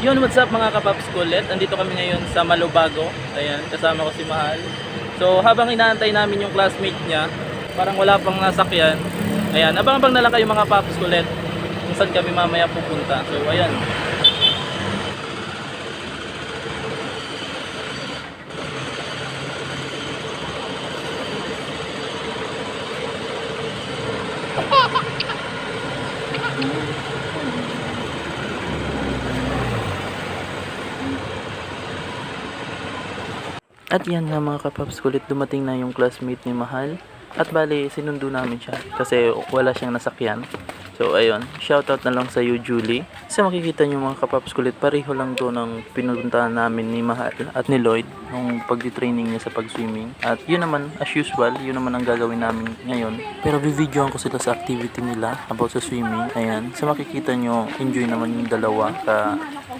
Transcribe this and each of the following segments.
Yun, what's up mga kapaps kulit? Andito kami ngayon sa Malubago. Ayan, kasama ko si Mahal. So, habang inaantay namin yung classmate niya, parang wala pang nasakyan. Ayan, abang-abang na lang kayo mga paps kulit kung saan kami mamaya pupunta. So, ayan. At yan nga mga kapaps kulit, dumating na yung classmate ni Mahal. At bali, sinundo namin siya kasi wala siyang nasakyan. So ayun, shoutout na lang sa iyo Julie. Kasi makikita nyo mga kapaps kulit, pareho lang to ng pinuntahan namin ni Mahal at ni Lloyd nung pagdi-training niya sa pag-swimming. At yun naman, as usual, yun naman ang gagawin namin ngayon. Pero bividyoan ko sila sa activity nila about sa swimming. Ayan, sa makikita nyo, enjoy naman yung dalawa.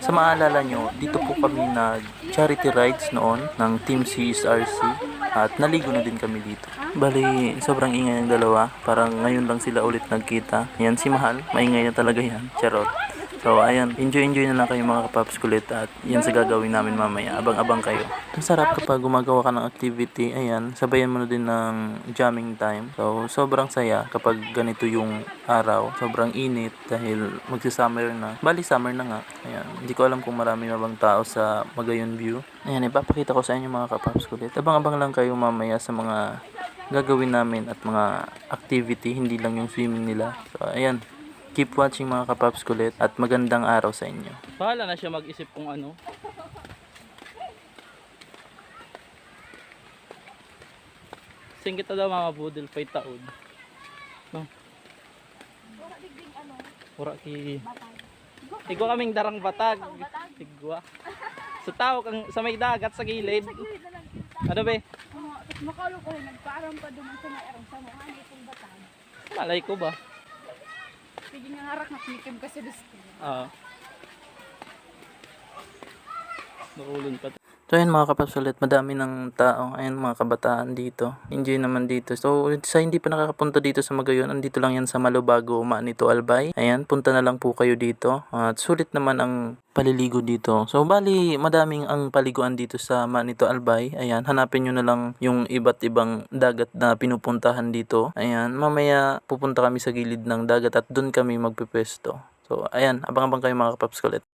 Sa maalala nyo, dito po kami nag-charity rides noon ng Team CSRC at naligo na din kami dito. Bali, sobrang ingay ng dalawa. Parang ngayon lang sila ulit nagkita. Yan si Mahal, maingay na talaga yan. Charot. So, ayan, enjoy na lang kayo mga kapaps kulit at yan sa gagawin namin mamaya. Abang-abang kayo. Ang sarap kapag gumagawa ka ng activity, ayan, sabayan mo na din ng jamming time. So, sobrang saya kapag ganito yung araw. Sobrang init dahil magsi-summer na. Bali, summer na nga. Ayan, hindi ko alam kung marami na bang tao sa Magayon View. Ayan, ipapakita ko sa inyo mga kapaps kulit. Abang-abang lang kayo mamaya sa mga gagawin namin at mga activity, hindi lang yung swimming nila. So, ayan. Keep watching mga kapaps kulit at magandang araw sa inyo. Bahala na siya mag-isip kung ano. Singkit na daw mga budol, pay taod. No? Ura ki. Tigwa kaming darang batag. Tigwa. Sa tao kang sa may dagat sa gilid. Ano be? Makalo ko rin, nagparang pa duman sa may arang sa mga itong batag. Malay ko ba? Sige nga harak na sinikim kasi gusto. Nakulun pa. So ayun mga kapaps ulit, madami ng tao. Ayun mga kabataan dito. Enjoy naman dito. So sa hindi pa nakakapunta dito sa Magayon, andito lang yan sa Malubago, Manito, Albay. Ayan, punta na lang po kayo dito. At sulit naman ang paliligo dito. So bali, madaming ang paliguan dito sa Manito, Albay. Ayan, hanapin nyo na lang yung iba't ibang dagat na pinupuntahan dito. Ayan, mamaya pupunta kami sa gilid ng dagat at doon kami magpipwesto. So ayan, abang-abang kayo mga kapaps ulit.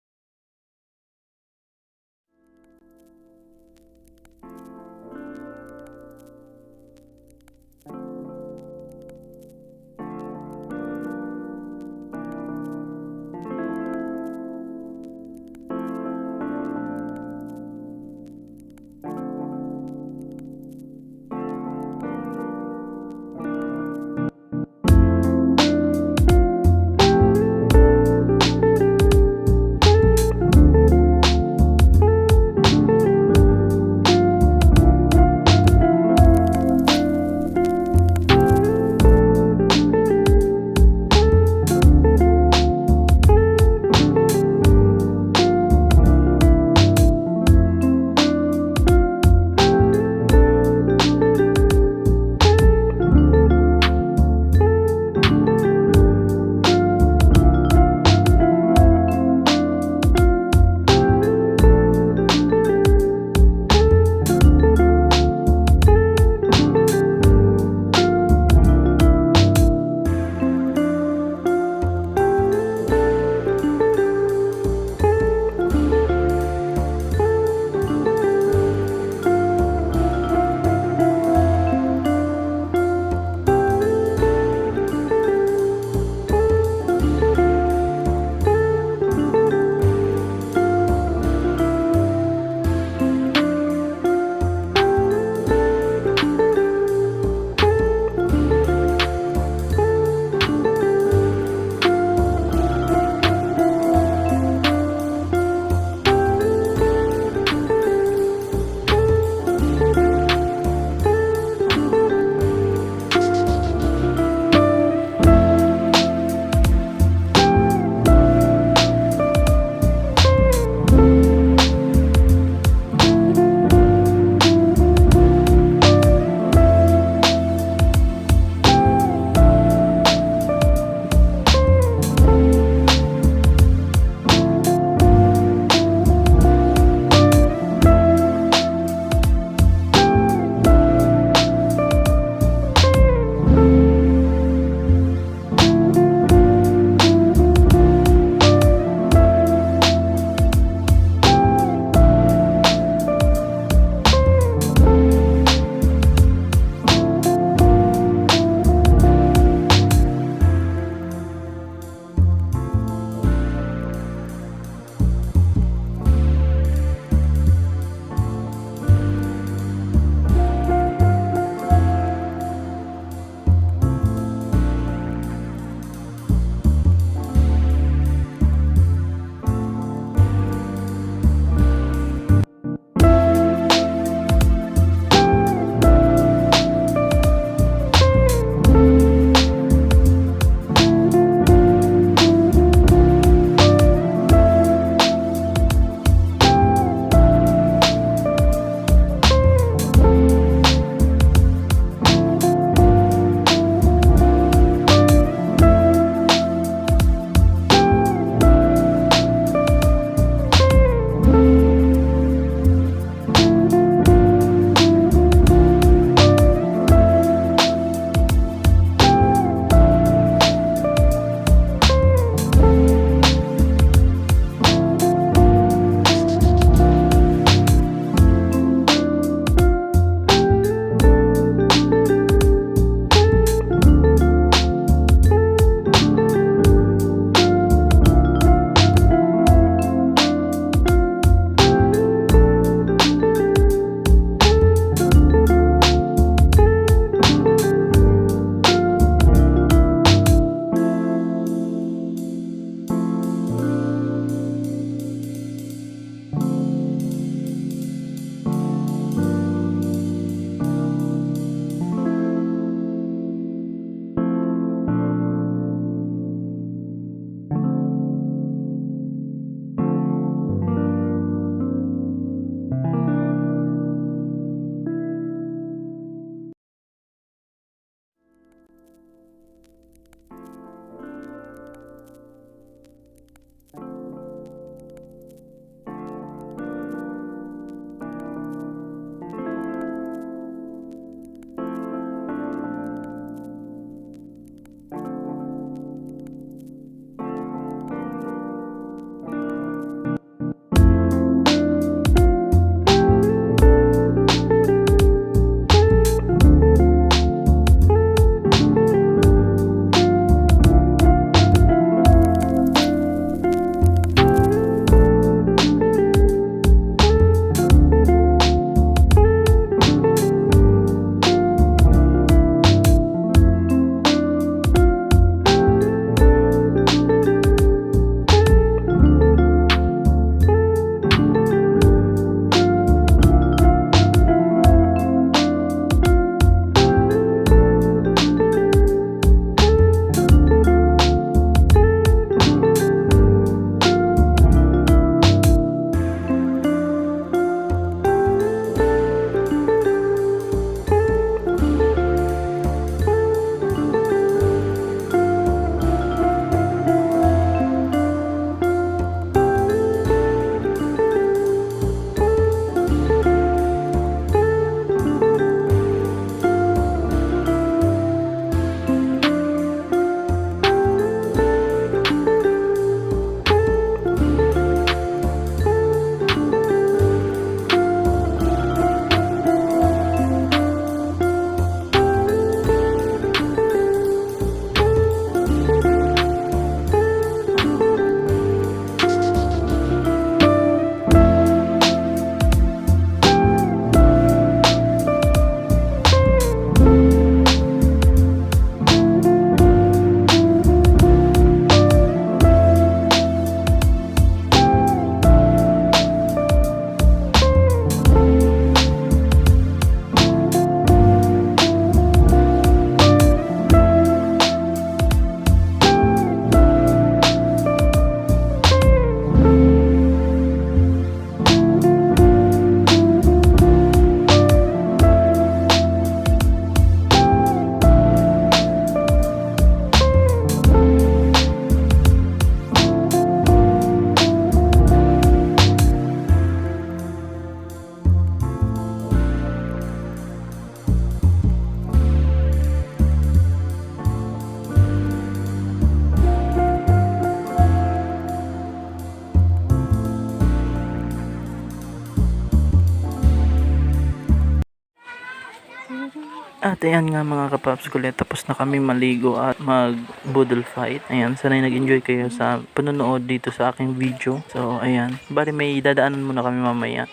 At ayan nga mga kapaps kulit, tapos na kami maligo at mag-boodle fight. Ayan, sana'y nag-enjoy kayo sa panonood dito sa aking video. So ayan, bali may dadaanan muna kami mamaya.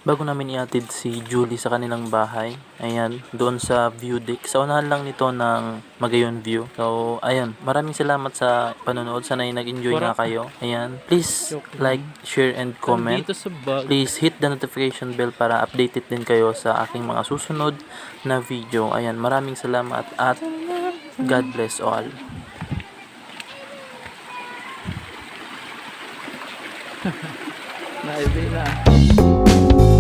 Bago namin iatid si Julie sa kanilang bahay, ayan, doon sa view deck. Sa unahan lang nito ng Magayon View. So, ayan, maraming salamat sa panonood. Sana'y nag-enjoy nga kayo. Ayan, please like, share, and comment. Please hit the notification bell para updated din kayo sa aking mga susunod na video. Ayan, maraming salamat at God bless all. Naibi na.